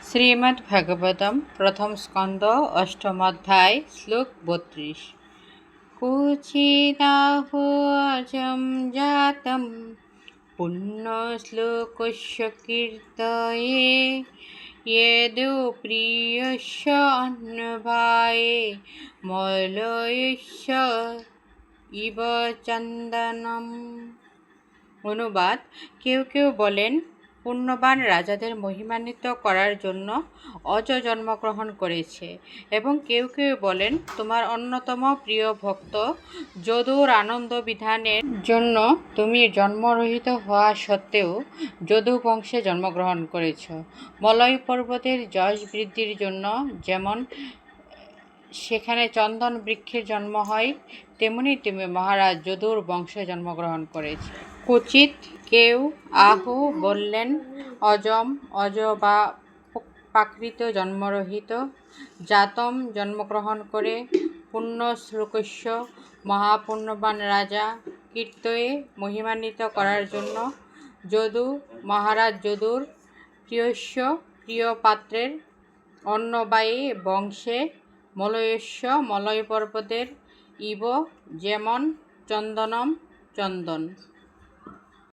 श्रीमद्भागवतम प्रथम स्कंद अष्टम अध्याय श्लोक 32। कुचिदाहो अजं जातं पुण्यश्लोकस्य कीर्तये यदो प्रियस्य अन्नभाये मलयस्य इव चंदनम। অনুবাদ। কেউ কেউ বলেন, পুণ্যবান রাজাদের মহিমান্বিত করার জন্য অজ জন্মগ্রহণ করেছে, এবং কেউ কেউ বলেন তোমার অন্যতম প্রিয় ভক্ত যদুর আনন্দ বিধানের জন্য তুমি জন্মরহিত হওয়া সত্ত্বেও যদু বংশে জন্মগ্রহণ করেছ। মলয় পর্বতের যশ বৃদ্ধির জন্য যেমন সেখানে চন্দন বৃক্ষের জন্ম হয়, তেমনি তুমি মহারাজ যদুর বংশে জন্মগ্রহণ করেছ। কুচিত কেউ আহু বললেন, অজম অজ বা প্রাকৃত জন্মরহিত, জাতম জন্মগ্রহণ করে, পুণ্য শ্লোকস্য মহাপুণ্যবান রাজা, কীর্তয়ে মহিমান্বিত করার জন্য, যদু মহারাজ যদুর প্রিয়স্য প্রিয় পাত্রের, অন্নবায়ী বংশে, মলয়স্য মলয় পর্বতের, ইব যেমন, চন্দনম চন্দন।